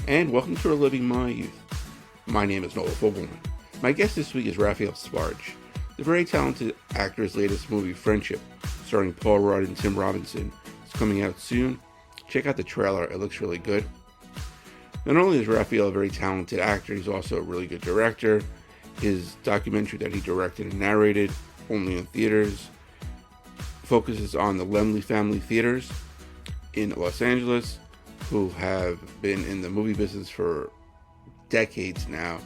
and welcome to Reliving My Youth. My name is Noel. My guest this week is Raphael Sbarge, the very talented actor's latest movie, Friendship, starring Paul Rudd and Tim Robinson. It's coming out soon. Check out the trailer, it looks really good. Not only is Raphael a very talented actor, he's also a really good director. His documentary that he directed and narrated, only in theaters, focuses on the Laemmle family theaters in Los Angeles, who have been in the movie business for decades now,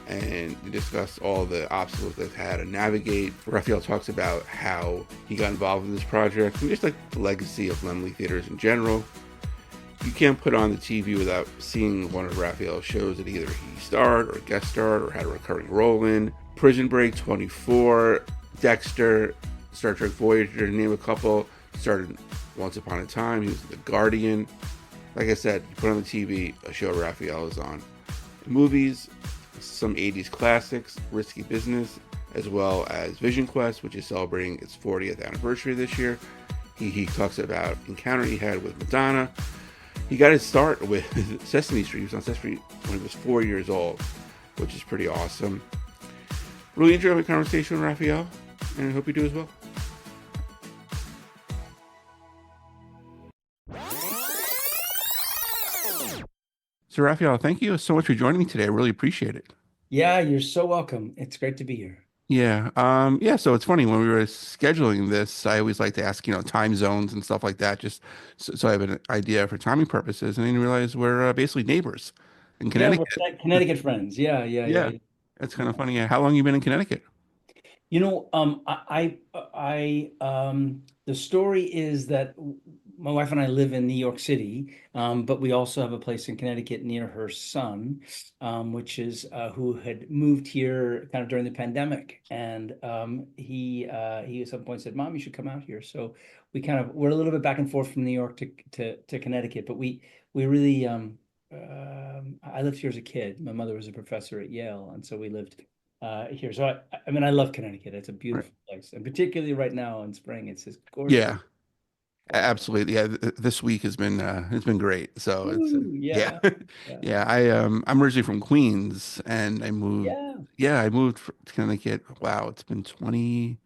and they discuss all the obstacles they've had to navigate. Raphael talks about how he got involved in this project and just like the legacy of Laemmle Theatres in general. You can't put on the TV without seeing one of Raphael's shows that either he starred or guest starred or had a recurring role in. Prison Break, 24, Dexter, Star Trek Voyager, to name a couple. Started Once Upon a Time, he was in The Guardian. Like I said, you put on the TV, a show Raphael is on. Movies, some 80s classics, Risky Business, as well as Vision Quest, which is celebrating its 40th anniversary this year. He talks about encounter he had with Madonna. He got his start with Sesame Street. He was on Sesame Street when he was 4 years old, which is pretty awesome. Really enjoyed my conversation with Raphael, and I hope you do as well. So, Raphael, thank you so much for joining me today. I really appreciate it. Yeah, you're so welcome. It's great to be here. Yeah. So it's funny when we were scheduling this, I always like to ask, time zones and stuff like that, just so I have an idea for timing purposes. And then realize we're basically neighbors in Yeah, we're Connecticut. Connecticut friends. Yeah, yeah, Yeah, yeah, it's kind of yeah. funny. Yeah. How long you been in Connecticut? The story is that my wife and I live in New York City, but we also have a place in Connecticut near her son, which is who had moved here kind of during the pandemic, and he at some point said, "Mom, you should come out here." So we're a little bit back and forth from New York to Connecticut, but we really I lived here as a kid. My mother was a professor at Yale, and so we lived here. So I mean, I love Connecticut. It's a Right. beautiful place, and particularly right now in spring, it's just gorgeous. Yeah, absolutely. Yeah, this week has been great. So it's Ooh, yeah, yeah, yeah, yeah. I'm originally from Queens, and I moved. yeah, Yeah, I moved to Connecticut. Wow, it's been 20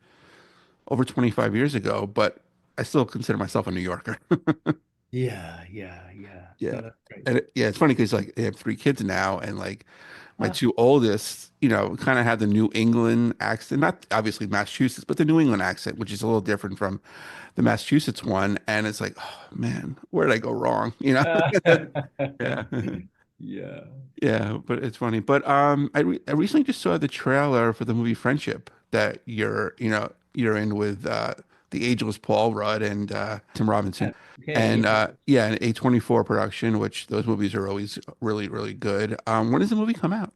over 25 years ago, but I still consider myself a New Yorker. yeah, yeah, yeah. Yeah. No, that's great. And yeah, it's funny because like I have three kids now, and like my Ah, two oldest, kind of have the New England accent, not obviously Massachusetts, but the New England accent, which is a little different from the Massachusetts one. And it's like, oh man, where did I go wrong? uh, Yeah. yeah. Yeah, but it's funny. But I recently just saw the trailer for the movie Friendship that you're in with the ageless Paul Rudd and Tim Robinson. Okay. And yeah, an A24 production, which those movies are always really, really good. When does the movie come out?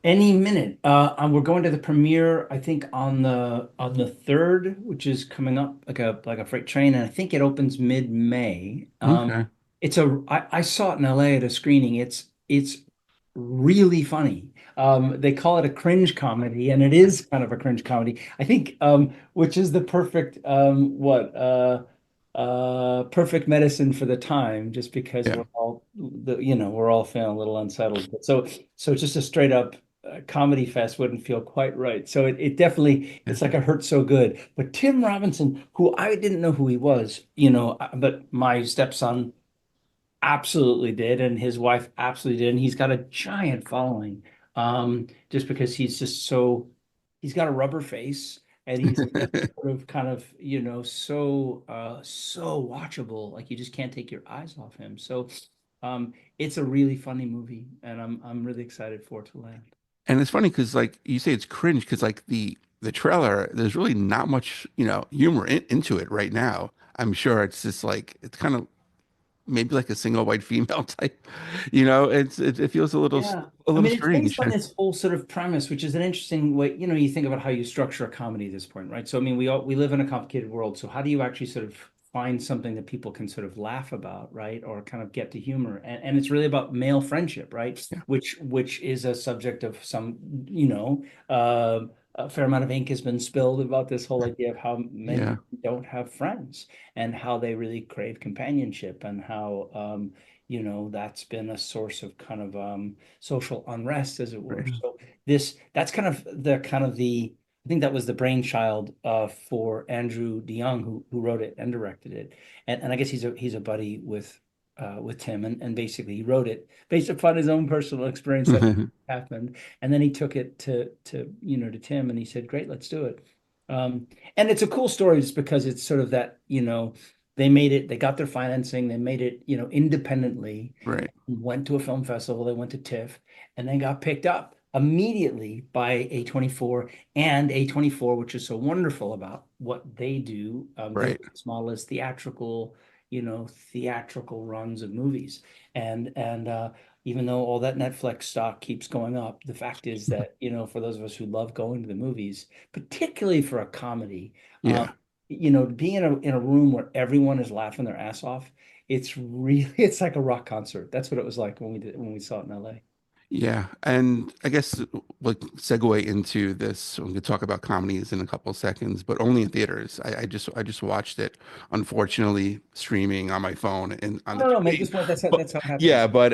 Any minute. And we're going to the premiere, I think, on the third, which is coming up like a freight train, and I think it opens mid-May. Okay. I saw it in LA at a screening. It's really funny. They call it a cringe comedy, and it is kind of a cringe comedy. I think, which is the perfect perfect medicine for the time, just because Yeah. we're all feeling a little unsettled. But so just a straight up comedy fest wouldn't feel quite right. So it definitely Yeah. it's like a hurt so good. But Tim Robinson, who I didn't know who he was, but my stepson absolutely did, and his wife absolutely did, and he's got a giant following. Just because he's got a rubber face, and he's just sort of kind of, so watchable. Like you just can't take your eyes off him. So it's a really funny movie, and I'm really excited for it to land. And it's funny because like you say it's cringe because like the trailer, there's really not much, humor into it right now. I'm sure it's just like it's kind of maybe like a single white female type. It feels Yeah. a I little mean, it's based strange. on this whole sort of premise, which is an interesting way, you think about how you structure a comedy at this point, right? So, I mean, we live in a complicated world. So how do you actually sort of find something that people can sort of laugh about, right? Or kind of get to humor. And it's really about male friendship, right? Yeah. Which is a subject of some, you know, uh, a fair amount of ink has been spilled about this whole idea of how many Yeah, don't have friends and how they really crave companionship and how that's been a source of kind of social unrest, as it were. right. So that's kind of the I think that was the brainchild for Andrew DeYoung, who wrote it and directed it. And I guess he's a buddy with Tim, and basically he wrote it based upon his own personal experience that happened, and then he took it to Tim, and he said, "Great, let's do it." And it's a cool story just because it's sort of that they got their financing, they made it independently, Right, went to a film festival, they went to TIFF, and then got picked up immediately by A24, and A24, which is so wonderful about what they do. Their right. business model is theatrical runs of movies. And even though all that Netflix stock keeps going up, the fact is that, for those of us who love going to the movies, particularly for a comedy, Yeah. being in a room where everyone is laughing their ass off, it's like a rock concert. That's what it was like when we saw it in LA. Yeah, and I guess we'll segue into this. We could talk about comedies in a couple of seconds, but only in theaters. I just watched it, unfortunately, streaming on my phone and on the No, make train. this point. That's how, But that's how it happens. yeah, but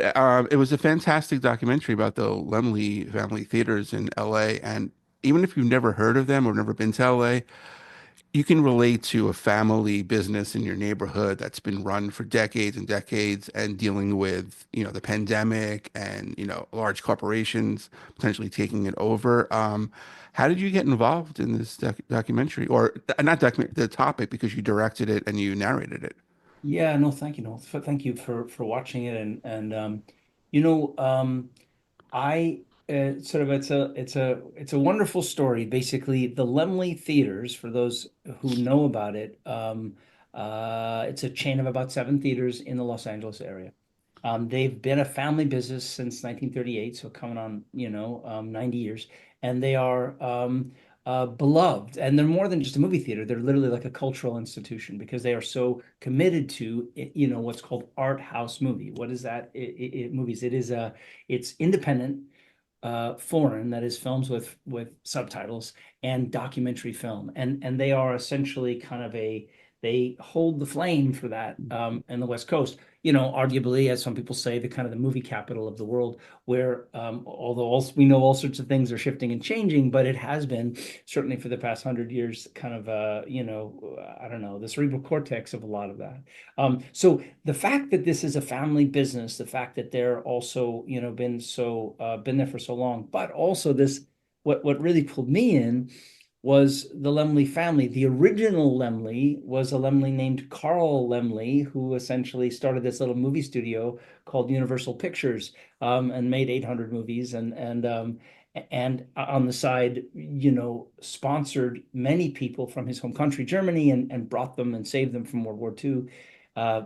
it was a fantastic documentary about the Laemmle family theaters in LA. And even if you've never heard of them or never been to LA, you can relate to a family business in your neighborhood that's been run for decades and decades and dealing with, the pandemic and, large corporations potentially taking it over. How did you get involved in this documentary or not document the topic because you directed it and you narrated it? Yeah, no, thank you, no, thank you for watching it, and you know, I sort of it's a wonderful story. Basically, the Laemmle Theaters, for those who know about it, it's a chain of about seven theaters in the Los Angeles area. They've been a family business since 1938, so coming on, 90 years, and they are beloved. And they're more than just a movie theater; they're literally like a cultural institution because they are so committed to, what's called art house movie. What is that? Movies. It's independent, foreign, that is films with subtitles, and documentary film, and they are essentially kind of they hold the flame for that in the West Coast. Arguably, as some people say, the kind of the movie capital of the world, where although we know all sorts of things are shifting and changing, but it has been certainly for the past 100 years, kind of I don't know, the cerebral cortex of a lot of that. So the fact that this is a family business, the fact that they're also, been there for so long, but also what really pulled me in was the Laemmle family. The original Laemmle was a Laemmle named Carl Laemmle, who essentially started this little movie studio called Universal Pictures, and made 800 movies, and on the side, sponsored many people from his home country, Germany, and brought them and saved them from World War II. Uh,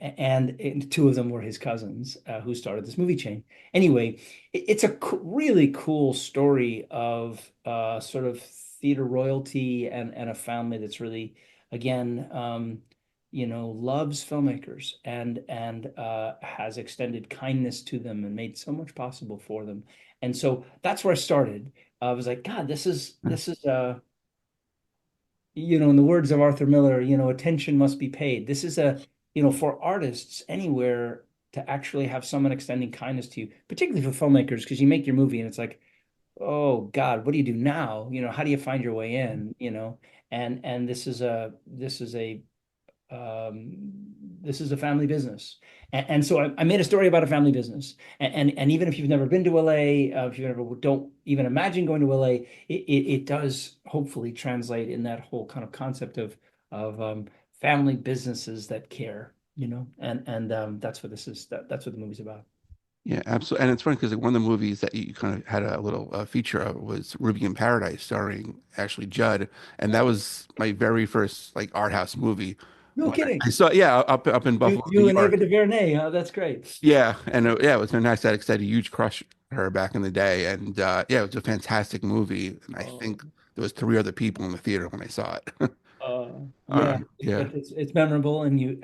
and two of them were his cousins, who started this movie chain. Anyway, it's a really cool story of sort of theater royalty and a family that's really, again, loves filmmakers and has extended kindness to them and made so much possible for them. And so that's where I started. I was like, God, this is in the words of Arthur Miller, attention must be paid. This is for artists anywhere to actually have someone extending kindness to you, particularly for filmmakers, because you make your movie and it's like, oh God, what do you do now? How do you find your way in? And um, this is a family business. And so I made a story about a family business. And even if you've never been to LA, if you never don't even imagine going to LA, it does hopefully translate in that whole kind of concept of family businesses that care, and that's what that's what the movie's about. Yeah, absolutely. And it's funny because like, one of the movies that you kind of had a little feature of was Ruby in Paradise, starring Ashley Judd, and that was my very first like art house movie. No When kidding. I saw, yeah, up in You, Buffalo, New you and Ava York. DuVernay, huh? That's great. Yeah, and yeah, it was very nice. I had a huge crush on her back in the day, and yeah, it was a fantastic movie. And I Oh, think there was three other people in the theater when I saw it. yeah, Yeah, but it's memorable, and you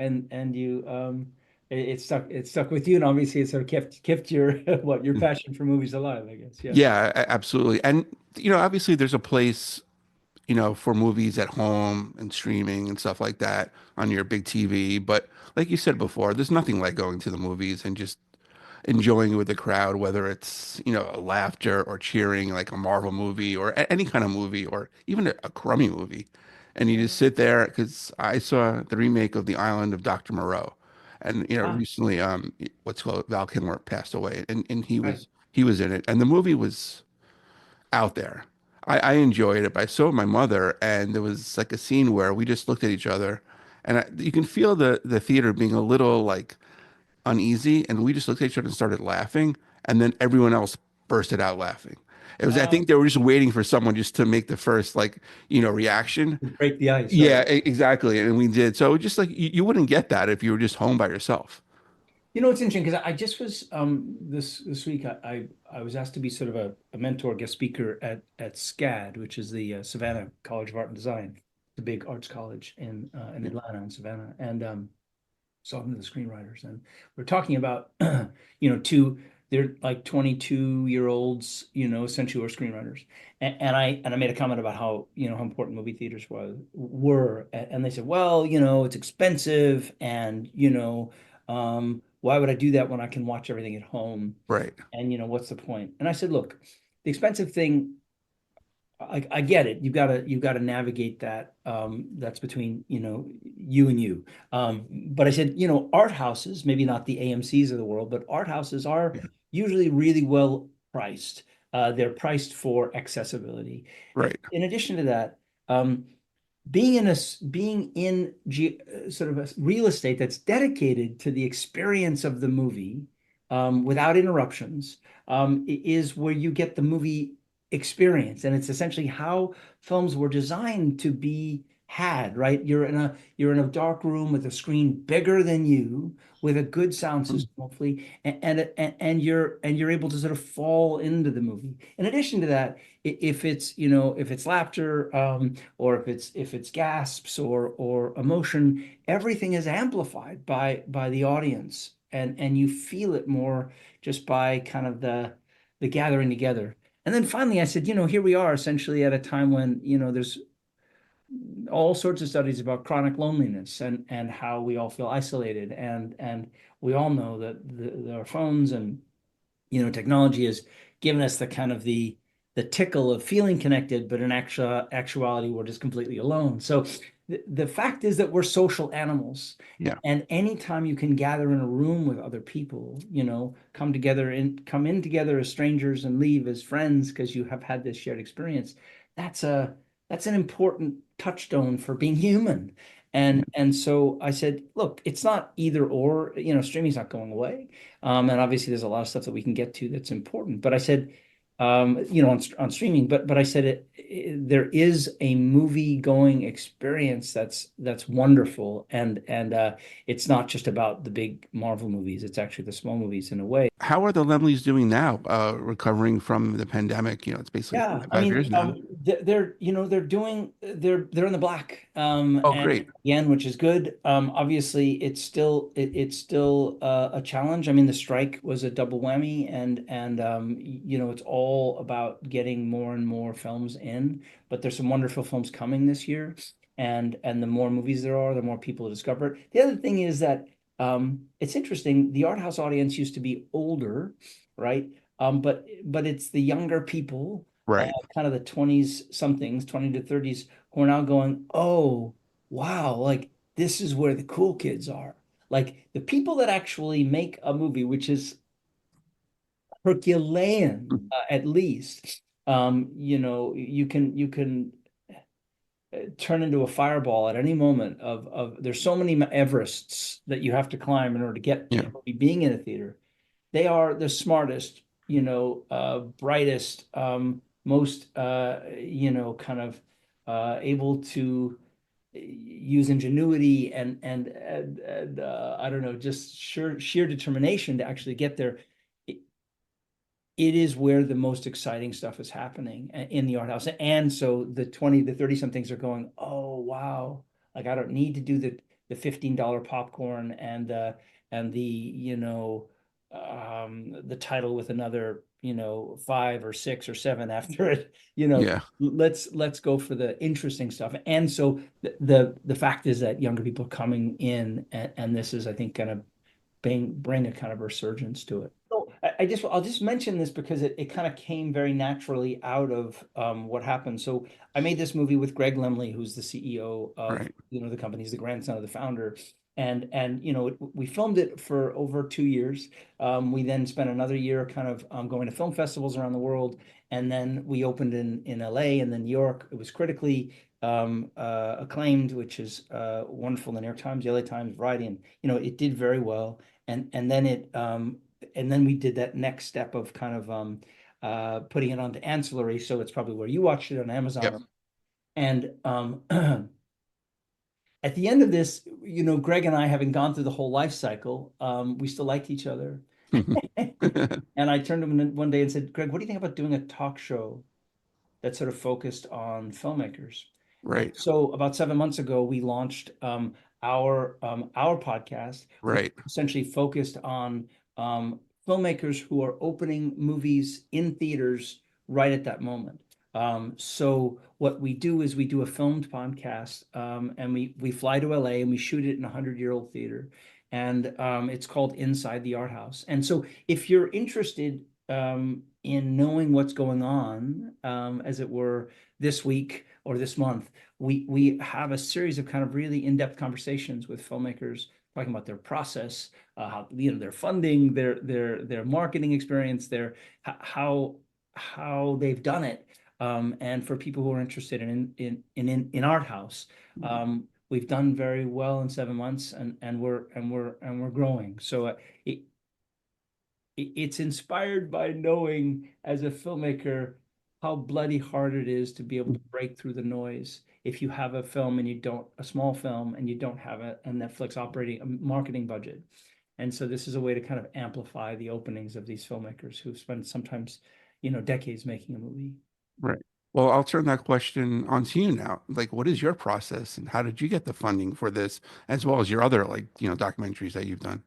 it stuck with you, and obviously it sort of kept your what your passion for movies alive, I guess. Yeah. Yeah, absolutely. And obviously there's a place, for movies at home and streaming and stuff like that on your big TV. But like you said before, there's nothing like going to the movies and just enjoying it with the crowd, whether it's, laughter or cheering, like a Marvel movie or any kind of movie or even a crummy movie. And you just sit there because I saw the remake of The Island of Dr. Moreau. And, Ah, recently, what's called Val Kilmer passed away and right. he was in it. And the movie was out there. I enjoyed it, but I saw it with my mother, and there was like a scene where we just looked at each other, and you can feel the theater being a little like uneasy, and we just looked at each other and started laughing, and then everyone else bursted out laughing. It was, I Uh, think they were just waiting for someone just to make the first like, reaction. Break the ice, right? Yeah, exactly, and we did. So just like you wouldn't get that if you were just home by yourself. You know, it's interesting because I just was this week I was asked to be sort of a mentor guest speaker at SCAD, which is the Savannah College of Art and Design, the big arts college in Yeah, Atlanta and Savannah, and talking to the screenwriters, and we're talking about two they're like 22-year-olds, essentially were screenwriters, and I made a comment about how important movie theaters were, and they said, well, it's expensive, and why would I do that when I can watch everything at home? right, And what's the point? And I said, look, the expensive thing, I get it. You gotta navigate that. That's between you and you. But I said, art houses, maybe not the AMC's of the world, but art houses are yeah, usually really well priced. They're priced for accessibility. right, In addition to that, being in sort of a real estate that's dedicated to the experience of the movie, without interruptions, is where you get the movie experience, and it's essentially how films were designed to be had, right? You're in a dark room with a screen bigger than you, with a good sound mm, system, hopefully, and you're able to sort of fall into the movie. In addition to that, if it's laughter, or if it's gasps or emotion, everything is amplified by the audience, and you feel it more just by kind of the gathering together. And then finally I said, here we are essentially at a time when, there's all sorts of studies about chronic loneliness, and how we all feel isolated, and we all know that our phones and technology has given us the kind of the tickle of feeling connected, but in actuality, we're just completely alone. So the fact is that we're social animals. yeah, And anytime you can gather in a room with other people, come in together as strangers and leave as friends because you have had this shared experience, that's a that's an important touchstone for being human. And so I said, look, it's not either or, streaming's not going away. And obviously, there's a lot of stuff that we can get to that's important. But I said, on streaming. But I said there is a movie going experience that's wonderful, and it's not just about the big Marvel movies. It's actually the small movies in a way. How are the Lemleys doing now, recovering from the pandemic? It's basically four Yeah, or I five mean, years now. they're in the black, Oh, and great. again, which is good. Obviously, it's still a challenge. I mean, the strike was a double whammy, and it's all about getting more and more films in. But there's some wonderful films coming this year, and the more movies there are, the more people discover it. The other thing is that it's interesting. The art house audience used to be older, right? But it's the younger people, Right. kind of the 20s somethings, 20 to 30s, who are now going, oh, wow, like this is where the cool kids are. Like the people that actually make a movie, which is Herculean, at least. You can turn into a fireball at any moment of there's so many Everests that you have to climb in order to get Yeah. being in a theater. They are the smartest, brightest, most, kind of able to use ingenuity and I don't know, just sheer determination to actually get there. It, it is where the most exciting stuff is happening in the art house. And so the 20 to 30 somethings are going, oh wow, like I don't need to do the $15 popcorn and the title with another, 5 or 6 or 7 after it. Yeah. Let's go for the interesting stuff. And so the fact is that younger people are coming in, and this is, I think, gonna bring a kind of resurgence to it. So I'll just mention this because it kind of came very naturally out of what happened. So I made this movie with Greg Laemmle, who's the CEO of Right. the company. He's the grandson of the founder. And we filmed it for over 2 years. We then spent another year kind of going to film festivals around the world, and then we opened in LA and then New York. It was critically acclaimed, which is wonderful. The New York Times, the LA Times, Variety, and it did very well. And then we did that next step of kind of putting it onto ancillary. So it's probably where you watched it on Yep. Amazon. And at the end of this, Greg and I, having gone through the whole life cycle, we still liked each other. And I turned to him one day and said, Greg, what do you think about doing a talk show that sort of focused on filmmakers? And Right. so about 7 months ago, we launched our podcast, which Right. essentially focused on filmmakers who are opening movies in theaters right at that moment. So what we do is we do a filmed podcast, and we fly to LA and we shoot it in a 100-year-old theater, and it's called Inside the Art House. And so if you're interested in knowing what's going on, as it were, this week or this month, we have a series of kind of really in-depth conversations with filmmakers talking about their process, how their funding, their marketing experience, their how they've done it. And for people who are interested in art house, we've done very well in 7 months, and we're growing. So it's inspired by knowing as a filmmaker how bloody hard it is to be able to break through the noise if you have a small film and you don't have a Netflix operating a marketing budget. And so this is a way to kind of amplify the openings of these filmmakers who've spent sometimes, decades making a movie. Right. Well, I'll turn that question on to you now. Like, what is your process and how did you get the funding for this, as well as your other, like, documentaries that you've done?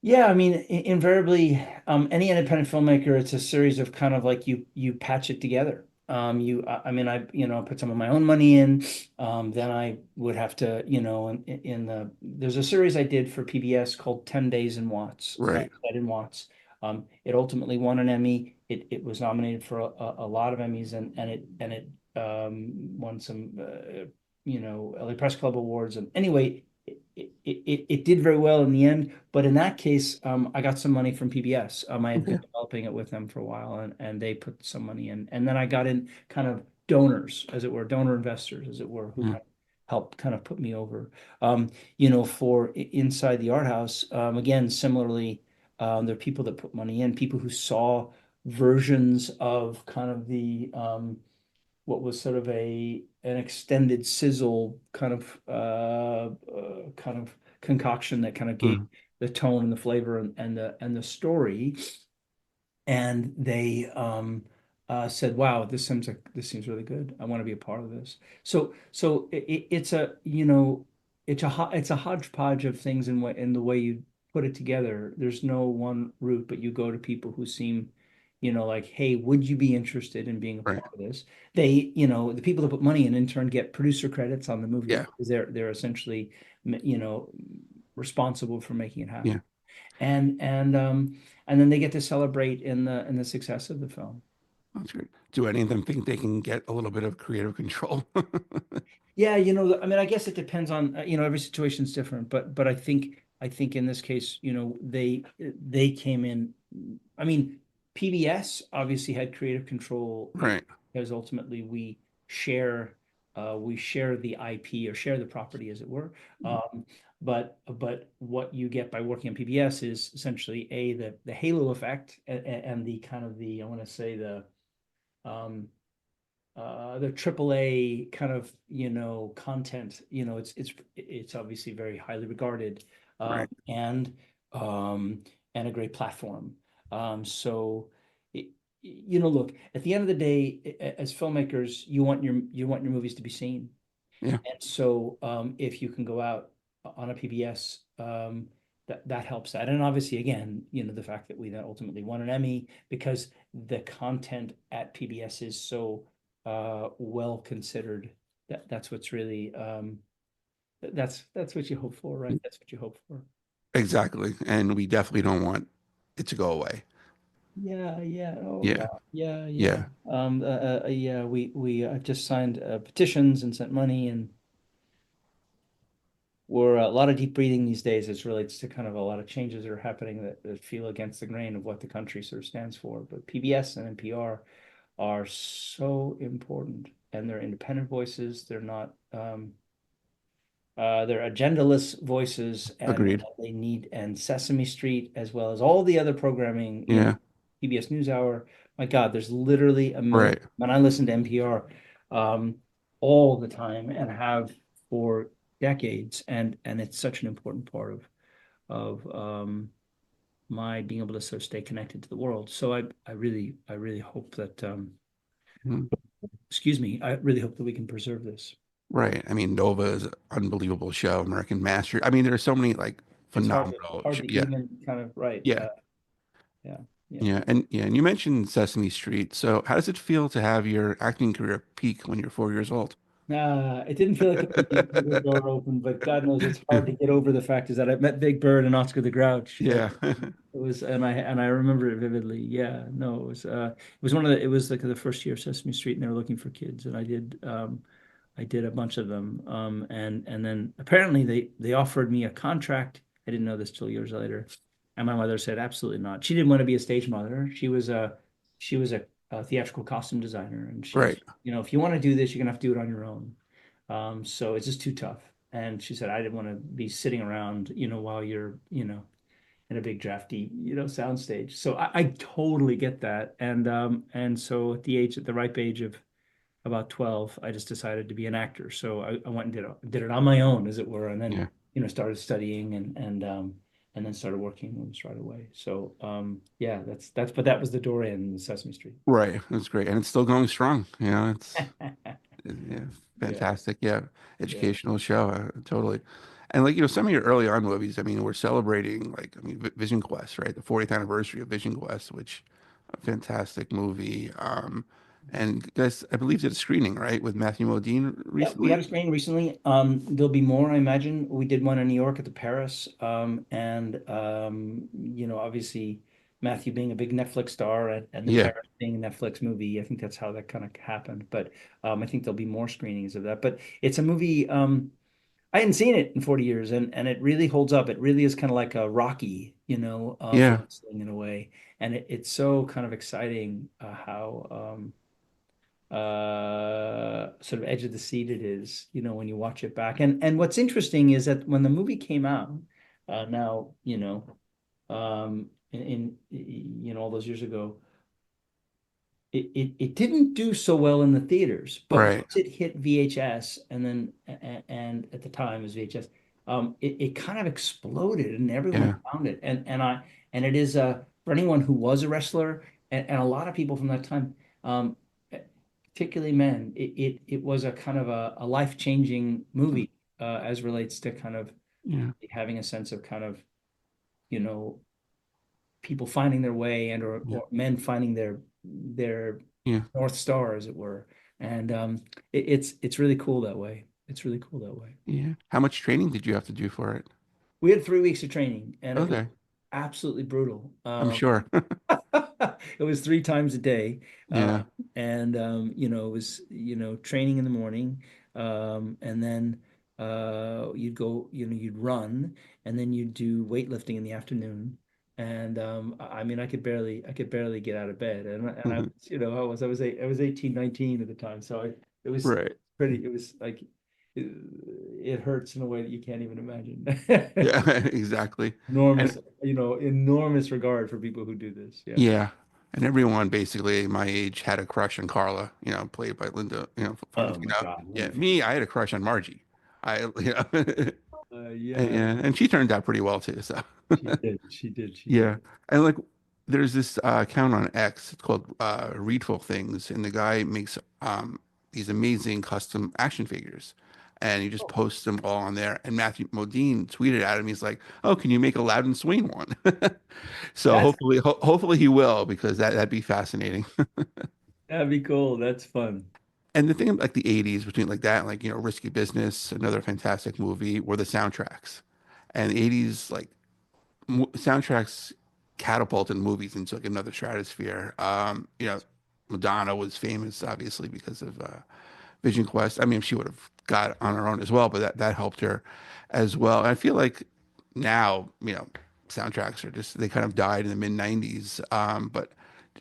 Yeah, I mean, invariably, any independent filmmaker, it's a series of kind of like you patch it together. I mean, I put some of my own money in. Then I would have to, there's a series I did for PBS called 10 Days in Watts, Right. set in Watts. It ultimately won an Emmy. It was nominated for a lot of Emmys, and it won some, LA Press Club awards. And anyway, it did very well in the end. But in that case, I got some money from PBS. I had Okay. been developing it with them for a while, and they put some money in. And then I got in kind of donors, as it were, donor investors, as it were, who Mm. kind of helped kind of put me over. For Inside the Art House, again, similarly, there are people that put money in, people who saw versions of kind of the what was sort of an extended sizzle kind of concoction that kind of gave Mm. the tone and the flavor and the story. And they said, "Wow, this seems really good. I want to be a part of this." So it's it's a hodgepodge of things in the way you put it together. There's no one route, but you go to people who seem, like, "Hey, would you be interested in being a Right. part of this?" The people that put money in turn get producer credits on the movie Yeah. because they're essentially, you know, responsible for making it happen. Yeah. And and um and then they get to celebrate in the success of the film. That's great. Do any of them think they can get a little bit of creative control? Yeah, I mean, I guess it depends on, every situation's different, but I think in this case, they came in. I mean, PBS obviously had creative control, Right. because ultimately we share the IP or share the property, as it were. But what you get by working on PBS is essentially the halo effect, and the kind of I want to say um the AAA kind of, content. It's obviously very highly regarded, Right. and and a great platform. So look, at the end of the day, as filmmakers, you want your movies to be seen. Yeah. And so if you can go out on a PBS, that helps that. And obviously, again, the fact that we then ultimately won an Emmy because the content at PBS is so well considered. That's what's really that's what you hope for, right? That's what you hope for. Exactly. And we definitely don't want it to go away. Yeah, yeah. Oh Yeah. God. Yeah, yeah. Yeah. Yeah, we just signed petitions and sent money, and we're a lot of deep breathing these days as relates to kind of a lot of changes that are happening that feel against the grain of what the country sort of stands for. But PBS and NPR are so important, and they're independent voices. They're not they're agendaless voices, and Agreed. they need, and Sesame Street, as well as all the other programming, Yeah. PBS NewsHour. My God, there's literally a million. Right. When I listen to NPR um, all the time and have for decades, and it's such an important part of my being able to sort of stay connected to the world. So I really hope that Mhm. excuse me, I really hope that we can preserve this. Right. I mean, Nova is an unbelievable show. American Master. I mean, there's so many like It's phenomenal. hard to Yeah. even kind of right. Yeah. Yeah, yeah. Yeah. And you mentioned Sesame Street. So how does it feel to have your acting career peak when you're 4 years old? It didn't feel like the door open, but God knows it's hard to get over the fact is that I met Big Bird and Oscar the Grouch. Yeah. It was, and I remember it vividly. Yeah, no, it was one of the, it was like the first year of Sesame Street, and they were looking for kids, and I did a bunch of them, and then apparently they offered me a contract. I didn't know this till years later, and my mother said absolutely not. She didn't want to be a stage mother. She was a theatrical costume designer, and she, Right. if you want to do this, you're gonna have to do it on your own. So it's just too tough. And she said I didn't want to be sitting around, while you're, in a big drafty, sound stage. So I totally get that. And so at the ripe age of about 12, I just decided to be an actor. So I went and did it on my own, as it were, and then, Yeah. started studying and then started working almost right away. So yeah, but that was the door in Sesame Street. Right. That's great. And it's still going strong. Yeah, Yeah, fantastic. Yeah. yeah. Educational show. Totally. And like, some of your early on movies, I mean, we're celebrating like, I mean, Vision Quest, right? The 40th anniversary of Vision Quest, which a fantastic movie. And guys, I believe did a screening, right, with Matthew Modine Yeah, we had recently? a screening recently. There'll be more, I imagine. We did one in New York at the Paris. And obviously Matthew being a big Netflix star and the Yeah. Paris being a Netflix movie, I think that's how that kind of happened. But I think there'll be more screenings of that. But it's a movie, I hadn't seen it in 40 years, and it really holds up. It really is kind of like a Rocky, for Yeah. wrestling in a way. And it's so kind of exciting how sort of edge of the seat it is, when you watch it back. And what's interesting is that when the movie came out, now, in all those years ago, it didn't do so well in the theaters, but Right. once it hit VHS and at the time it was VHS, it kind of exploded and everyone Yeah. found it. And it is for anyone who was a wrestler and a lot of people from that time, um, particularly men, it was a kind of a life-changing movie as relates to kind of Yeah. having a sense of kind of, you know, people finding their way and Yeah. or men finding their Yeah. North Star, as it were. And it's really cool that way. It's really cool that way. Yeah. How much training did you have to do for it? We had 3 weeks of training, and it was Okay. absolutely brutal. I'm sure. It was 3 times a day, Yeah. and it was training in the morning, and then you'd go, you'd run, and then you'd do weightlifting in the afternoon. And I mean, I could barely get out of bed, and I was, I was 18, 19 at the time, so it was Right. pretty. It was like it hurts in a way that you can't even imagine. Yeah, exactly. And Enormous, enormous regard for people who do this. Yeah. yeah, and everyone basically my age had a crush on Carla, played by Linda, Oh my God, Yeah, wonderful. me, I had a crush on Margie. and, Yeah, yeah, and she turned out pretty well too, so she did. She did. She did. yeah. And like there's this account on X, it's called Readful Things, and the guy makes these amazing custom action figures. and he just Oh, posts them all on there. And Matthew Modine tweeted at him. He's like, "Oh, can you make a Loudon Swain one?" So that's hopefully he will, because that'd be fascinating. that'd be cool. That's fun. And the thing of like the 80s, between like that and like, Risky Business, another fantastic movie, were the soundtracks. And the 80s, like, soundtracks catapulted movies into like another stratosphere. Madonna was famous obviously because of Vision Quest. I mean, she would have got on her own as well, but that helped her as well. And I feel like now, soundtracks are just, they kind of died in the mid 90s. But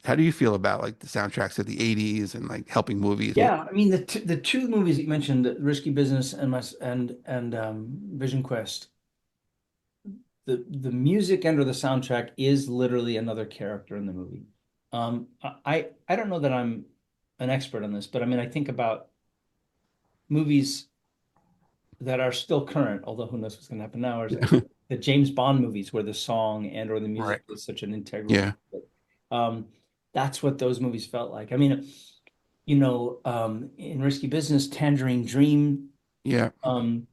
how do you feel about like the soundtracks of the 80s and like helping movies make? Yeah, I mean the two movies that you mentioned, Risky Business and my and Vision Quest, the music and or the soundtrack is literally another character in the movie. I don't know that I'm an expert on this, but I mean I think about movies that are still current, although who knows what's going to happen now, is the James Bond movies where the song and or the music Right. is such an integral Yeah. part of it. That's what those movies felt like. I mean, in Risky Business, Tangerine Dream, Yeah. um,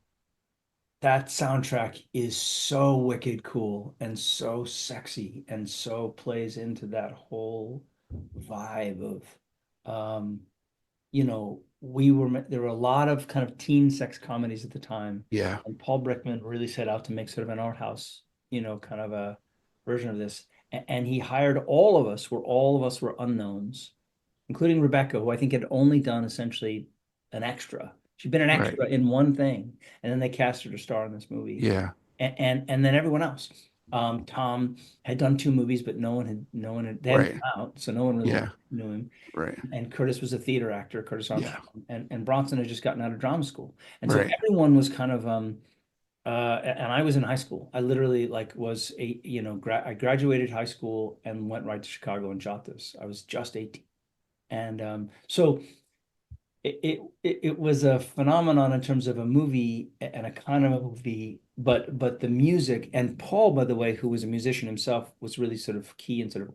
that soundtrack is so wicked cool and so sexy and so plays into that whole vibe of there were a lot of kind of teen sex comedies at the time, Yeah. and Paul Brickman really set out to make sort of an art house, kind of a version of this. And he hired all of us, where all of us were unknowns, including Rebecca, who I think had only done essentially an extra. She'd been an Right. extra in one thing, and then they cast her to star in this movie. Yeah. And then everyone else. Tom had done two movies, but no one had they hadn't Right. come out, so no one really Yeah. knew him. Right. And Curtis was a theater actor, Curtis Yeah. Armstrong, and Bronson had just gotten out of drama school, and so Right. everyone was kind of and I was in high school. I literally like was I graduated high school and went right to Chicago and shot this. I was just 18. And so it was a phenomenon in terms of a movie and a kind of a movie, but the music and Paul, by the way, who was a musician himself, was really sort of key in sort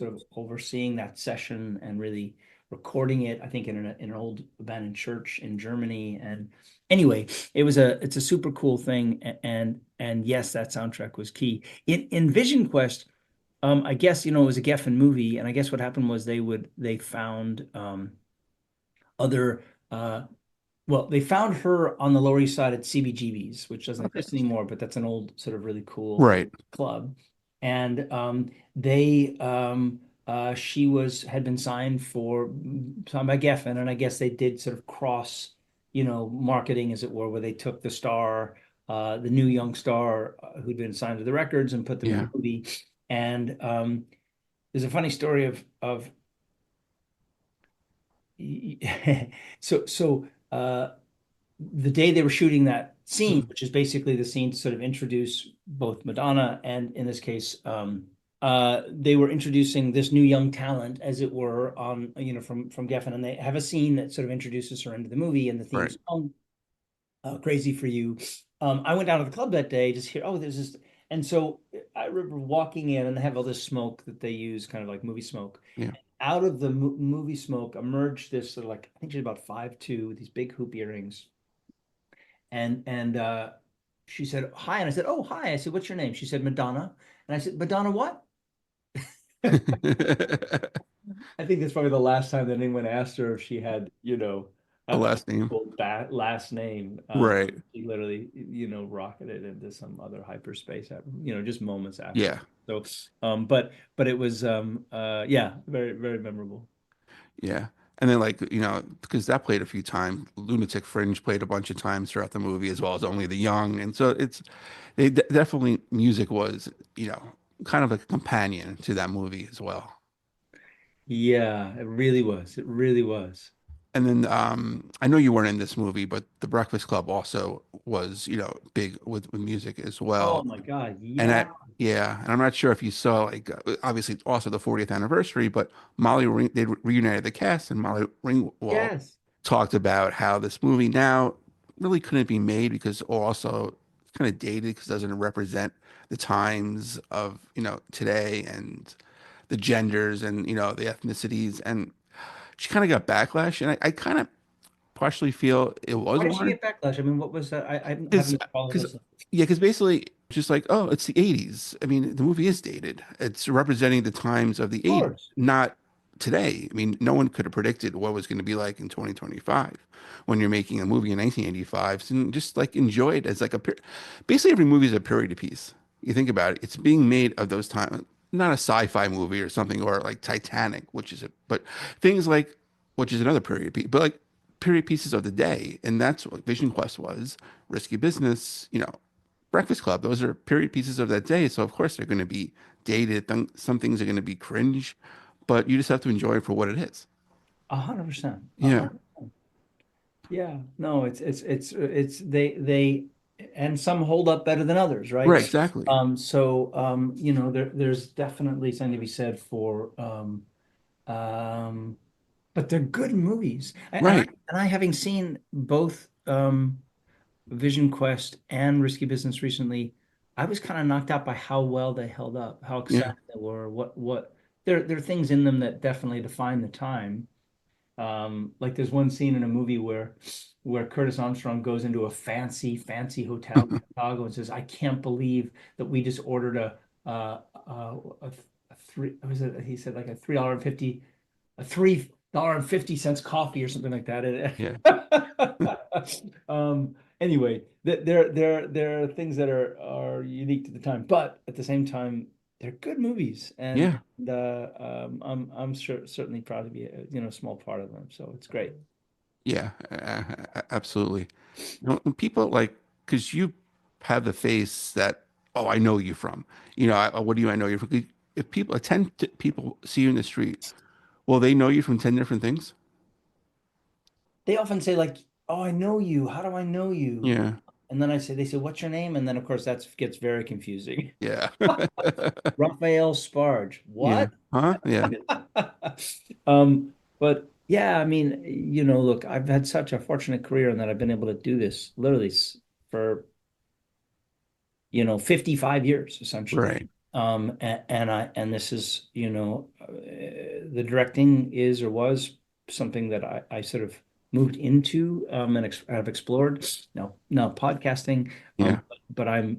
of overseeing that session and really recording it. I think in an old abandoned church in Germany. And anyway, it's a super cool thing. And yes, that soundtrack was key in Vision Quest. I guess it was a Geffen movie, and I guess what happened was they found other well, they found her on the Lower East Side at CBGB's, which doesn't Okay. exist anymore, but that's an old sort of really cool Right. club. And they she had been signed by Geffen, and I guess they did sort of cross, marketing as it were, where they took the star, the new young star who'd been signed to the records and put them in the Yeah. movie. And there's a funny story of so the day they were shooting that scene, Mhm. which is basically the scene to sort of introduce both Madonna and in this case, they were introducing this new young talent, as it were, on from Geffen, and they have a scene that sort of introduces her into the movie and the theme Right. song, "Crazy for You." I went down to the club that day, just hear, oh, there's this, and so I remember walking in and they have all this smoke that they use, kind of like movie smoke. Yeah. Out of the movie smoke emerged this sort of like, I think she's about 5'2", with these big hoop earrings, and she said hi, and I said, "Oh, hi." I said, "What's your name?" She said, "Madonna." And I said, "Madonna what?" I think that's probably the last time that anyone asked her if she had, A a last name. cool last name. Right. She literally, rocketed into some other hyperspace, just moments after. Yeah. So, but it was, yeah, very, very memorable. Yeah. And then like, because that played a few times, Lunatic Fringe played a bunch of times throughout the movie, as well as Only the Young. And so definitely music was, kind of a companion to that movie as well. Yeah, it really was. It really was. And then I know you weren't in this movie, but The Breakfast Club also was, big with music as Oh well. my God. And Yeah. I, yeah, and I'm not sure if you saw, like, obviously it's also the 40th anniversary, but they reunited the cast, and Molly Ringwald Yes. talked about how this movie now really couldn't be made because also it's kind of dated because it doesn't represent the times of, today, and the genders and, the ethnicities. And she kind of got backlash. And I kind of partially feel it was Why did she worn. get backlash? I mean, what was that? I Because, haven't followed because, this. yeah, because basically, just like, oh, it's the 80s. I mean, the movie is dated. It's representing the times of the Of 80s, course. not today. I mean, no one could have predicted what was going to be like in 2025 when you're making a movie in 1985. And just like enjoy it as like basically every movie is a period piece. You think about it, it's being made of those times, not a sci-fi movie or something, or like Titanic, which is it, but things like, which is another period piece, but like period pieces of the day. And that's what Vision Quest was. Risky Business, Breakfast Club. Those are period pieces of that day. So of course they're going to be dated. Some things are going to be cringe, but you just have to enjoy it for what it is. 100%. Yeah. Yeah. No, it's they and some hold up better than others, right? Right. Exactly. There's definitely something to be said for but they're good movies. Right. And I having seen both Vision Quest and Risky Business recently, I was kind of knocked out by how well they held up, how Yeah. exciting they were, what there are things in them that definitely define the time. Like there's one scene in a movie where Curtis Armstrong goes into a fancy hotel in Chicago and says, "I can't believe that we just ordered a three was it he said like a $3.50 coffee or something like that." Yeah. Anyway, there are things that are unique to the time, but at the same time, they're good movies, and Yeah. I'm sure certainly proud to be a small part of them. So it's great. Yeah. Absolutely. When people like, because you have the face that, oh, I know you from, what do you I know you from? If people, 10 people see you in the street, well, they know you from 10 different things. They often say like, "Oh, I know you. How do I know you?" Yeah. And then they say, "What's your name?" And then of course that gets very confusing. Yeah. Raphael Sbarge. Yeah. What? Huh? Yeah. But yeah, I mean, look, I've had such a fortunate career in that I've been able to do this literally for 55 years essentially. Right. And this is, the directing is or was something that I sort of moved into and have explored. Now podcasting, Yeah. but I've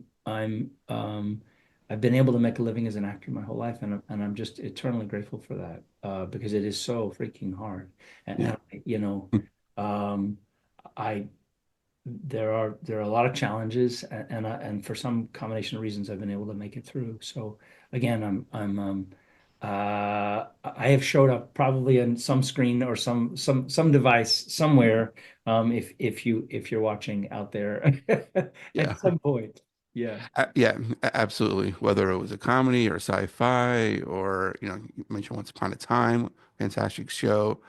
been able to make a living as an actor my whole life, and I'm just eternally grateful for that because it is so freaking hard. Yeah. Um, I there are a lot of challenges, and for some combination of reasons, I've been able to make it through. So again, I have showed up probably on some screen or some device somewhere. If you're watching out there Yeah. at some point, yeah. Yeah, absolutely. Whether it was a comedy or sci-fi or, you mentioned Once Upon a Time, fantastic show.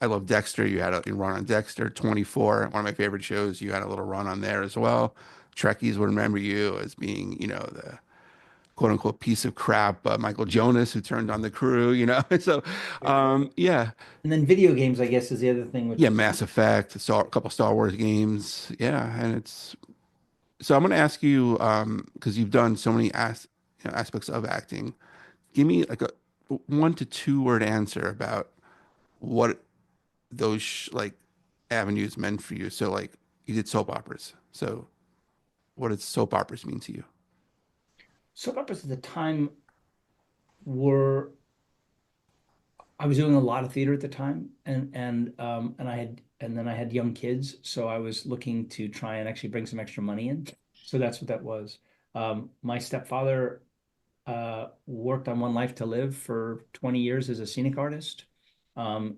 I love Dexter. You had a run on Dexter, 24, one of my favorite shows. You had a little run on there as well. Trekkies would remember you as being, the quote unquote piece of crap, Michael Jonas who turned on the crew. So, yeah, And then video games, I guess, is the other thing, which yeah, is Mass Effect, a couple Star Wars games. Yeah, and so I'm going to ask you, because you've done so many aspects of acting. Give me like a 1 to 2 word answer about what those like avenues meant for you. So like you did soap operas. So what does soap operas mean to you? soap operas at the time were I was doing a lot of theater at the time, and then I had young kids, so I was looking to try and actually bring some extra money in. So that's what that was. My stepfather worked on One Life to Live for 20 years as a scenic artist, and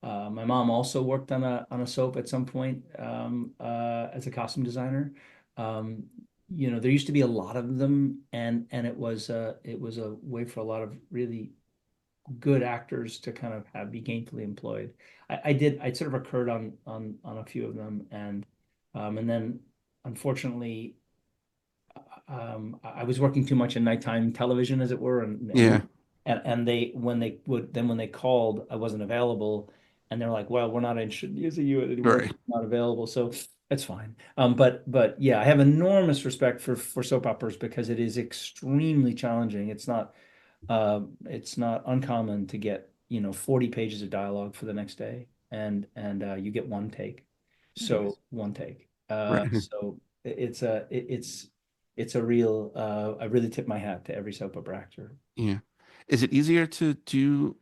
my mom also worked on a soap at some point as a costume designer. There used to be a lot of them, and it was a way for a lot of really good actors to kind of be gainfully employed. I sort of occurred on a few of them, and then unfortunately, I was working too much in nighttime television, as it were, Yeah, and when they called, I wasn't available, and they're like, "Well, we're not interested in using you anymore. right. Not available." So that's fine. But yeah, I have enormous respect for soap operas because it is extremely challenging. It's not uncommon to get 40 pages of dialogue for the next day, and you get one take. Nice. So one take. Right. So it's a real I really tip my hat to every soap opera actor. Yeah. Is it easier to do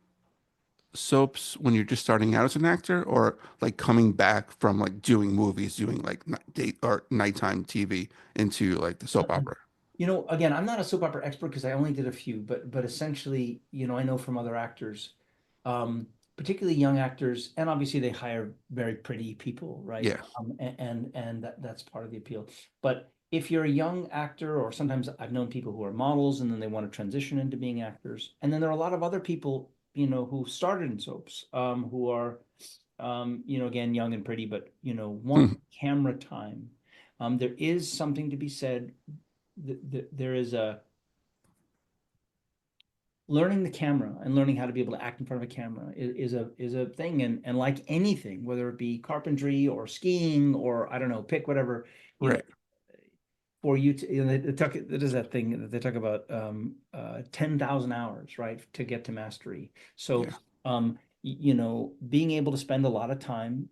soaps when you're just starting out as an actor, or like coming back from like doing movies, doing like date or nighttime TV into like the soap opera? Again, I'm not a soap opera expert because I only did a few, but essentially, I know from other actors, particularly young actors, and obviously they hire very pretty people, right? Yeah. And that's part of the appeal. But if you're a young actor, or sometimes I've known people who are models and then they want to transition into being actors, and then there are a lot of other people, who started in soaps, who are, again, young and pretty, but want camera time. There is something to be said. There is a learning the camera and learning how to be able to act in front of a camera is a thing, and like anything, whether it be carpentry or skiing or I don't know, pick whatever, you know Right. for you to, they talk, it is that thing that they talk about, 10,000 hours, right, to get to mastery. So Yeah. being able to spend a lot of time,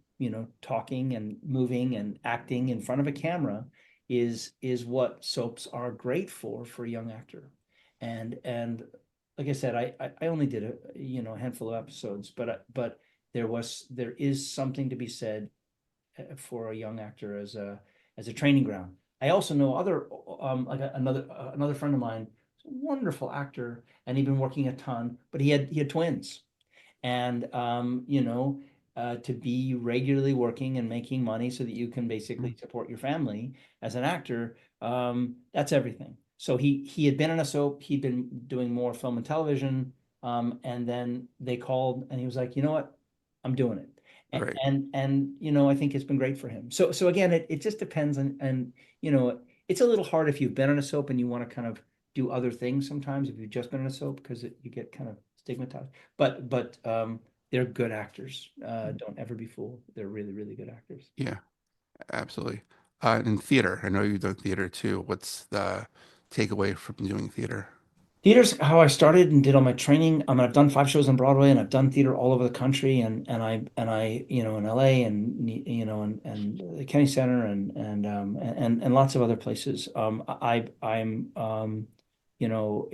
talking and moving and acting in front of a camera is what soaps are great for a young actor. And like I said, I only did a handful of episodes, but there is something to be said, for a young actor as a training ground. I also know other, like another friend of mine, wonderful actor, and he'd been working a ton, but he had twins, and to be regularly working and making money so that you can basically Mm. support your family as an actor, that's everything. So he had been in a soap, he'd been doing more film and television, and then they called and he was like, you know what, I'm doing it. Right. And I think it's been great for him. So again, it just depends, and it's a little hard if you've been in a soap and you want to kind of do other things sometimes if you've just been in a soap, because you get kind of stigmatized. But they're good actors. Don't ever be fooled. They're really, really good actors. Yeah, absolutely. In theater, I know you've done theater too. What's the takeaway from doing theater? Theater's how I started and did all my training. I've done 5 shows on Broadway, and I've done theater all over the country, and I in LA, and and the Kennedy Center, and lots of other places.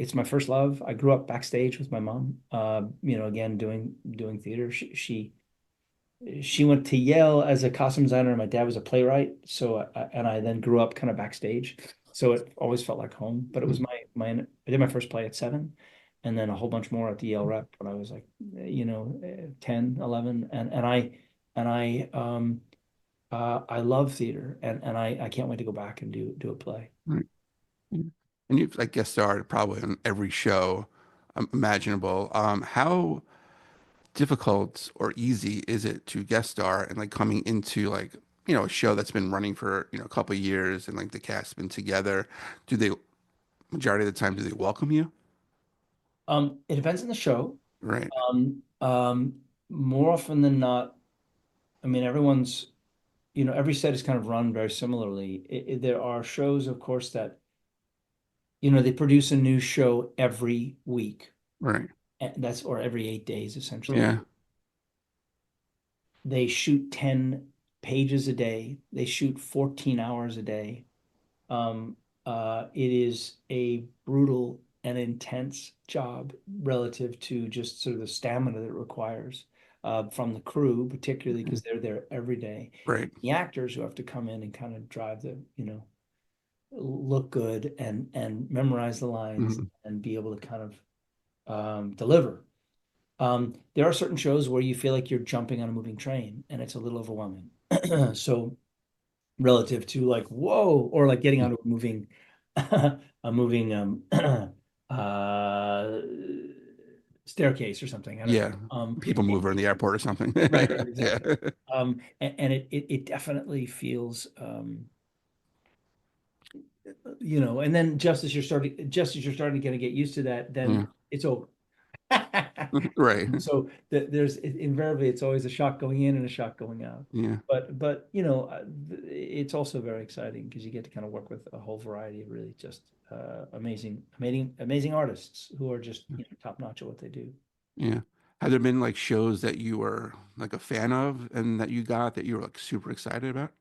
It's my first love. I grew up backstage with my mom. Again, doing theater. She went to Yale as a costume designer, and my dad was a playwright. And I then grew up kind of backstage. So it always felt like home. But it was Mm. I did my first play at 7, and then a whole bunch more at the Yale Rep when I was like, 10, 11. I love theater, and I can't wait to go back and do a play. Right. Yeah. And you've like guest starred probably on every show imaginable. How difficult or easy is it to guest star and like coming into like a show that's been running for a couple of years and like the cast's been together? Do they majority of the time do they welcome you? It depends on the show. Right. More often than not, I mean, every set is kind of run very similarly. There are shows, of course, that they produce a new show every week. Right. Or every 8 days, essentially. Yeah. They shoot 10 pages a day. They shoot 14 hours a day. It is a brutal and intense job relative to just sort of the stamina that it requires, from the crew, particularly because they're there every day. Right. The actors who have to come in and kind of drive look good and memorize the lines Mhm. and be able to kind of, deliver. There are certain shows where you feel like you're jumping on a moving train and it's a little overwhelming. So relative to like, whoa, or like getting onto a moving a moving uh staircase or something. I don't Yeah. know. People mover in the airport or something. Right, Yeah. exactly. And it definitely feels, and then just as you're starting to get used to that, then Yeah. it's over. Right. So there's invariably, it's always a shock going in and a shock going out. Yeah. But it's also very exciting because you get to kind of work with a whole variety of really just, amazing artists who are just top notch at what they do. Yeah. Have there been like shows that you were like a fan of and that you got that you were like super excited about?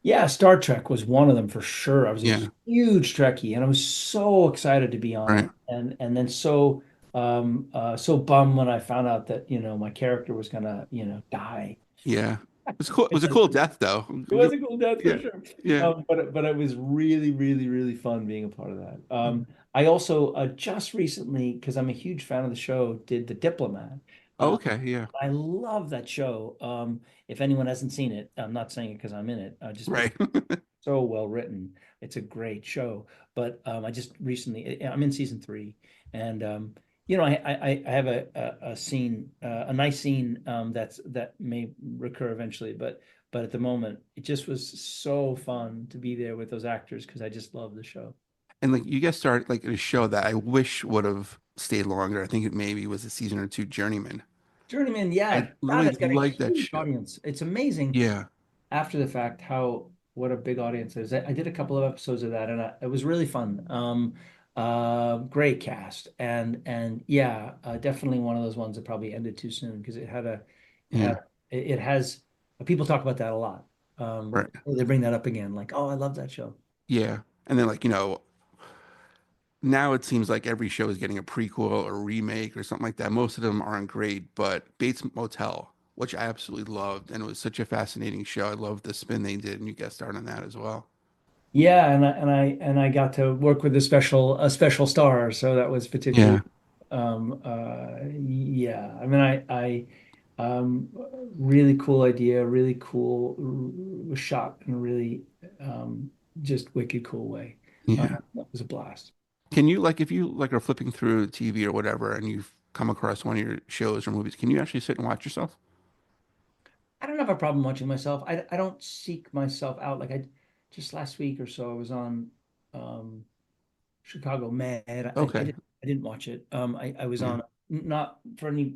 Yeah, Star Trek was one of them for sure. I was a Yeah, huge Trekkie, and I was so excited to be on right. it, and then so bummed when I found out that my character was gonna die. Yeah. It's cool. It was a cool death though. It was a cool death for Yeah. sure. Yeah. But it was really, really, really fun being a part of that. I also just recently, because I'm a huge fan of the show, did The Diplomat. Oh, Uh, okay. Yeah. I love that show. If anyone hasn't seen it, I'm not saying it because I'm in it, just because Right. so well written. It's a great show. But I just recently, I'm in season three, and I have a scene, a nice scene that may recur eventually, but at the moment, it just was so fun to be there with those actors because I just love the show. And like you guys started like a show that I wish would have stayed longer. I think it maybe was a season or two, Journeyman. Journeyman, I yeah, that really has got a like that huge show. audience. It's amazing Yeah. after the fact how what a big audience it is. I did a couple of episodes of that, and it was really fun. Great cast, and yeah, definitely one of those ones that probably ended too soon because it had Yeah. it has people talk about that a lot. Right. They bring that up again, like, oh, I love that show. Yeah. And then like, now it seems like every show is getting a prequel or remake or something like that. Most of them aren't great, but Bates Motel, which I absolutely loved, and it was such a fascinating show. I loved the spin they did, and you guys started on that as well. Yeah, and I got to work with a special star, so that was particularly Yeah. yeah. I mean really cool idea, really cool was shot in a really just wicked cool way. Yeah. That was a blast. Can you like if you like are flipping through TV or whatever and you've come across one of your shows or movies, can you actually sit and watch yourself? I don't have a problem watching myself. I don't seek myself out. Like I just last week or so I was on um Chicago Med. Okay. I didn't watch it. I was Yeah. on not for any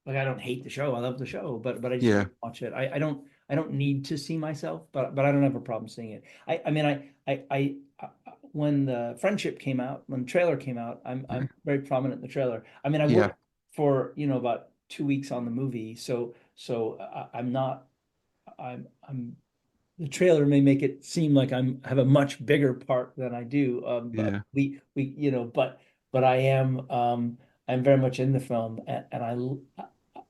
like I don't hate the show. I love the show, but I just Yeah. didn't watch it. I don't need to see myself, but I don't have a problem seeing it. I mean when the friendship came out, when the trailer came out, I'm very prominent in the trailer. I mean I Yeah. worked for about 2 weeks on the movie, so I'm not I'm the trailer may make it seem like have a much bigger part than I do. But Yeah. but I'm very much in the film, and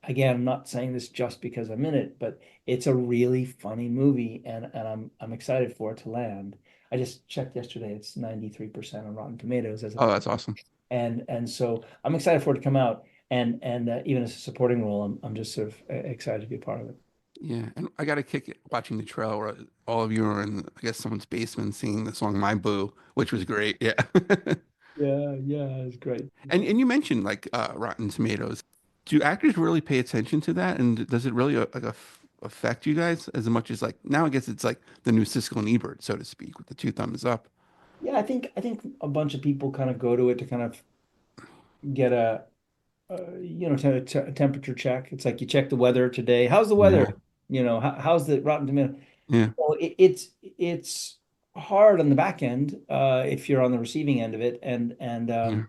again, I'm not saying this just because I'm in it, but it's a really funny movie, and I'm excited for it to land. I just checked yesterday; it's 93% on Rotten Tomatoes as a Oh, that's awesome. and so I'm excited for it to come out, and even as a supporting role, I'm just sort of excited to be a part of it. Yeah. And I got a kick it watching the trailer where all of you are in, I guess, someone's basement singing the song My Boo, which was great. Yeah. Yeah, yeah, it's great. And you mentioned like Rotten Tomatoes. Do actors really pay attention to that? And does it really affect you guys as much as like now I guess it's like the new Siskel and Ebert, so to speak, with the two thumbs up. Yeah, I think a bunch of people kind of go to it to kind of get a temperature check. It's like you check the weather today. How's the Yeah. weather? How's the Rotten Tomato? Yeah. Well, it's hard on the back end if you're on the receiving end of it, and Yeah.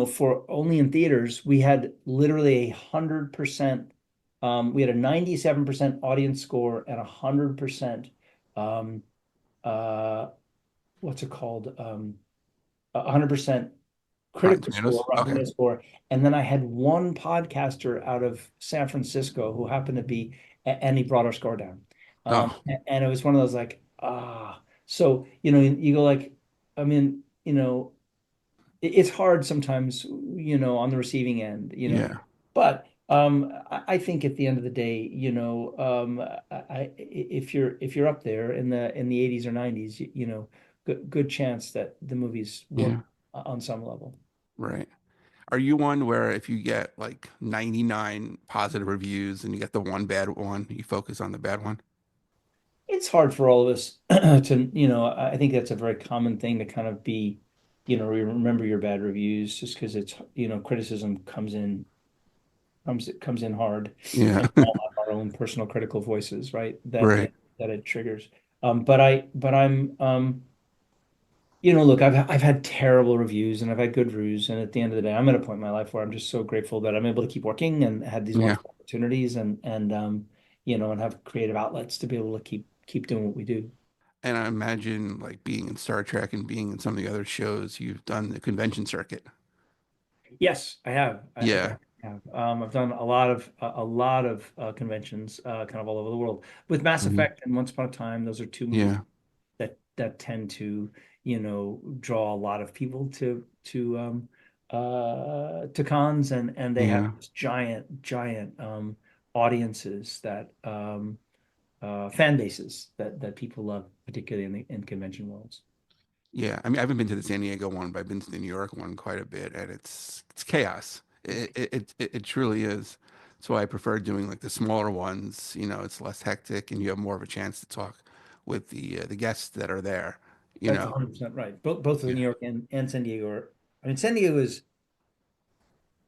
for only in theaters we had literally 100%. We had a 97% audience score and 100% um, uh, what's it called? 100% Rotten critical score, Tomatoes. Rotten Okay. Tomato score. And then I had one podcaster out of San Francisco who happened to be, and he brought our score down. Oh, And it was one of those like, so, you go like, I mean, it's hard sometimes, on the receiving end. yeah. But I think at the end of the day, if you're up there in the 80s or 90s, good chance that the movies work Yeah. on some level. Right. Are you one where if you get like 99 positive reviews and you get the one bad one, you focus on the bad one? It's hard for all of us to, I think that's a very common thing to kind of be, remember your bad reviews just because it's, criticism comes in hard, Yeah. and we all have our own personal critical voices, right? That Right. that, that it triggers. But I'm Look, I've had terrible reviews and I've had good reviews, and at the end of the day, I'm at a point in my life where I'm just so grateful that I'm able to keep working and had these Yeah. wonderful opportunities and have creative outlets to be able to keep doing what we do. And I imagine like being in Star Trek and being in some of the other shows, you've done the convention circuit. Yes, I have. I Yeah. definitely have. I've done a lot of conventions, kind of all over the world. With Mass Hmm. Effect and Once Upon a Time, those are two movies Yeah. that tend to, draw a lot of people to cons, and they have Yeah. this giant audiences that fan bases that people love, particularly in convention worlds. Yeah. I mean, I haven't been to the San Diego one, but I've been to the New York one quite a bit, and it's chaos. It truly is. That's why I prefer doing like the smaller ones. It's less hectic, and you have more of a chance to talk with the guests that are there. You That's know. 100% right. Both of Yeah. New York and San Diego are. I mean, San Diego is.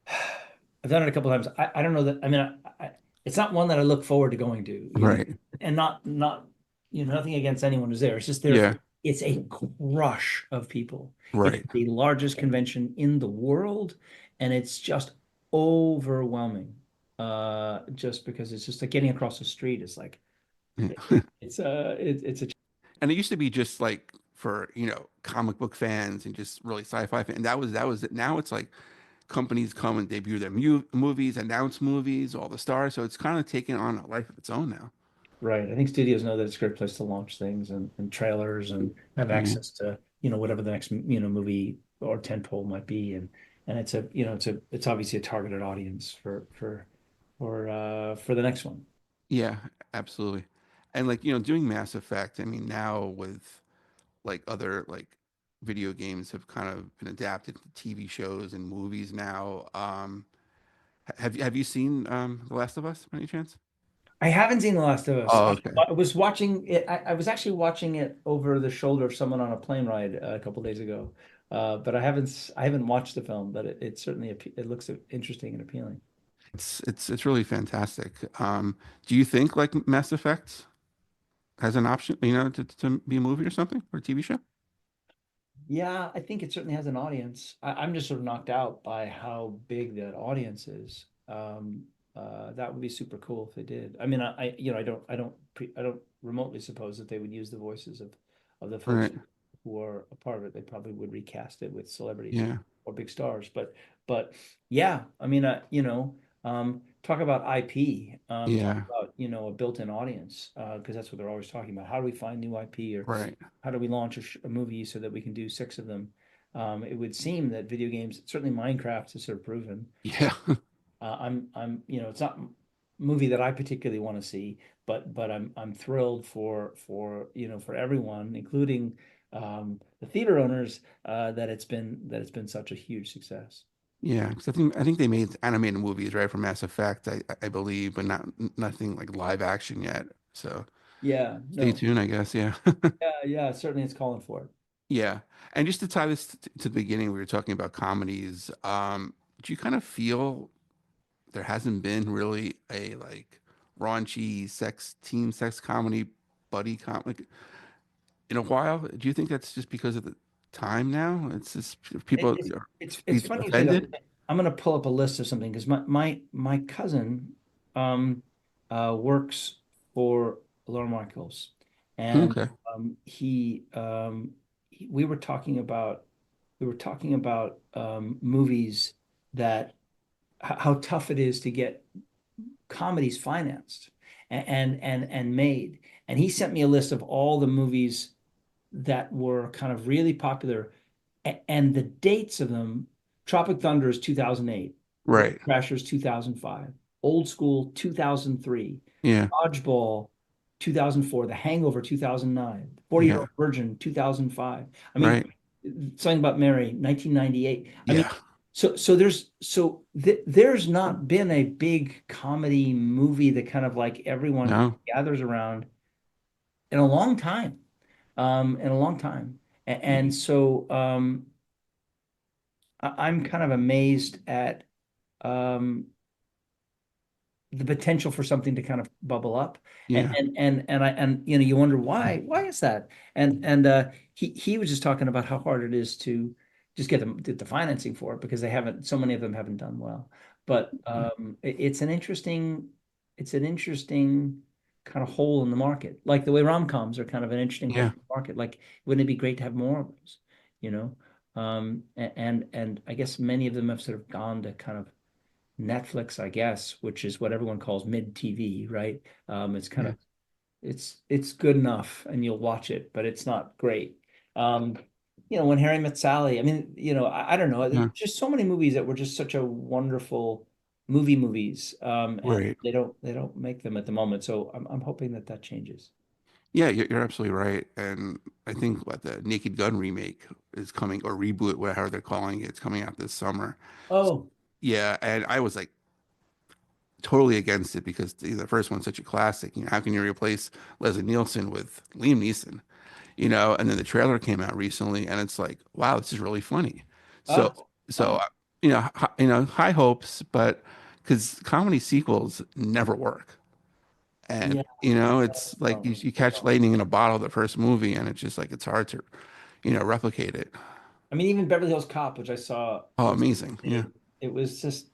I've done it a couple of times. I don't know that. I mean, it's not one that I look forward to going to, Right. and not nothing against anyone who's there. It's just there. Yeah. It's a crush of people. It's Right. the largest convention in the world, and it's just overwhelming. Just because it's just like getting across the street is like Yeah. it's a And it used to be just like for, comic book fans and just really sci-fi fans. And that was it. Now it's like companies come and debut their movies, announce movies, all the stars. So it's kind of taking on a life of its own now. Right. I think studios know that it's a great place to launch things and trailers and have Yeah. access to, whatever the next, movie or tentpole might be. And it's obviously a targeted audience for the next one. Yeah, absolutely. And like, doing Mass Effect, I mean, now with like other like video games have kind of been adapted to TV shows and movies now. Have you seen The Last of Us by any chance? I haven't seen The Last of Us. Oh, okay. I was watching it. I was actually watching it over the shoulder of someone on a plane ride a couple days ago. But I haven't watched the film, but it certainly it looks interesting and appealing. It's really fantastic. Do you think like Mass Effect has an option, to be a movie or something or a TV show? Yeah, I think it certainly has an audience. I'm just sort of knocked out by how big that audience is. That would be super cool if they did. I mean, I don't remotely suppose that they would use the voices of the folks Right. who are a part of it. They probably would recast it with celebrities Yeah. or big stars. But yeah, I mean, talk about IP. Talk Yeah. about a built-in audience, because that's what they're always talking about. How do we find new IP, or Right. how do we launch a movie so that we can do six of them? It would seem that video games, certainly Minecraft, has sort of proven. Yeah. It's not a movie that I particularly want to see, but I'm thrilled for everyone, including the theater owners, that it's been such a huge success. Yeah. Because I think they made animated movies, right, for Mass Effect, I believe, but nothing like live action yet. So Yeah, stay no, tuned, I guess. Yeah. yeah, certainly it's calling for it. Yeah. And just to tie this to the beginning, we were talking about comedies. Do you kind of feel there hasn't been really a like raunchy teen sex comedy buddy comic in a while? Do you think that's just because of the time now? It's just It, people it's are it's funny you say that. offended? I'm going to pull up a list of something because my cousin works for Laura Michaels, and Okay. we were talking about movies that how tough it is to get comedies financed and made. And he sent me a list of all the movies that were kind of really popular, and the dates of them. Tropic Thunder is 2008. Wedding Right. Crashers 2005. Old School 2003. Yeah. Dodgeball 2004. The Hangover 2009. 40 Year Yeah. Old Virgin 2005. I mean, Right. Something About Mary 1998. I mean, Yeah. there's not been a big comedy movie that kind of like everyone No. gathers around in a long time. In a long time. And so I'm kind of amazed at um, the potential for something to kind of bubble up, and Yeah. and and and I and you wonder why is that, and he was just talking about how hard it is to just get the financing for it because they haven't, so many of them haven't done well. But it's an interesting kind of hole in the market, like the way rom-coms are kind of an interesting hole Yeah. in the market. Like, wouldn't it be great to have more of those, you know? And I guess many of them have sort of gone to kind of Netflix, I guess, which is what everyone calls mid TV, right? It's kind Yeah. of it's good enough and you'll watch it, but it's not great. Um, When Harry Met Sally, I mean, I don't know. There's Yeah. just so many movies that were just such a wonderful movies. And Right. they don't make them at the moment. So I'm hoping that that changes. Yeah, you're absolutely right. And I think what the Naked Gun remake is coming, or reboot, whatever they're calling it, it's coming out this summer. Oh, Yeah, and I was like totally against it because the first one's such a classic. How can you replace Leslie Nielsen with Liam Neeson? And then the trailer came out recently, and it's like, wow, this is really funny. So, oh, so oh, high hopes, but because comedy sequels never work. And yeah. it's like No, you they catch don't. lightning in a bottle the first movie, and it's just like it's hard to, replicate it. I mean, even Beverly Hills Cop, which I saw Oh, amazing. Yeah. recently, it was just,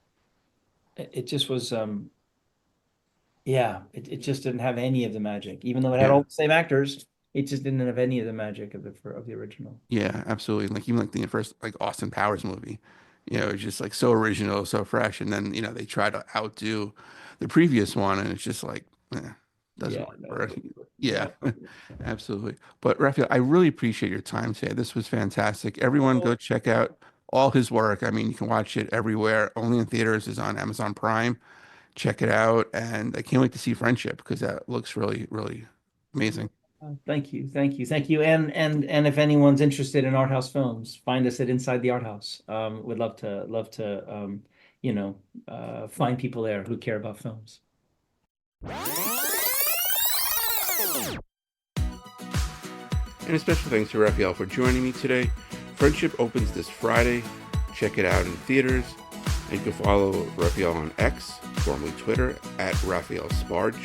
it just was, yeah, it just didn't have any of the magic, even though it had Yeah. all the same actors. It just didn't have any of the magic of the original. Yeah, absolutely. Like even like the first like Austin Powers movie, it's just like so original, so fresh, and then they try to outdo the previous one, and it's just like doesn't Yeah, work no, for it us. didn't work. Yeah, Yeah. absolutely. But Raphael, I really appreciate your time today. This was fantastic. Everyone, go Oh, check out all his work. I mean, you can watch it everywhere. Only in theaters is on Amazon Prime. Check it out, and I can't wait to see Friendship because that looks really, really amazing. thank you, thank you, thank you. And if anyone's interested in art house films, find us at Inside the Art House. Would love to find people there who care about films. And a special thanks to Raphael for joining me today. Friendship opens this Friday. Check it out in theaters. And you can follow Raphael on X, formerly Twitter, at Raphael Sbarge.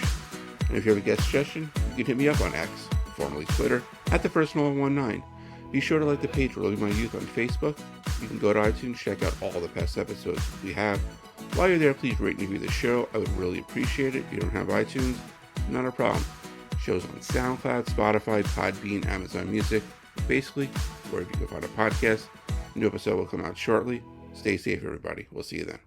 And if you have a guest suggestion, you can hit me up on X, formerly Twitter, at @thepersonal19. Be sure to like the page Rolling My Youth on Facebook. You can go to iTunes, check out all the past episodes we have. While you're there, please rate and review the show. I would really appreciate it. If you don't have iTunes, not a problem. Shows on SoundCloud, Spotify, Podbean, Amazon Music, basically wherever you can find a podcast. New episode will come out shortly. Stay safe, everybody. We'll see you then.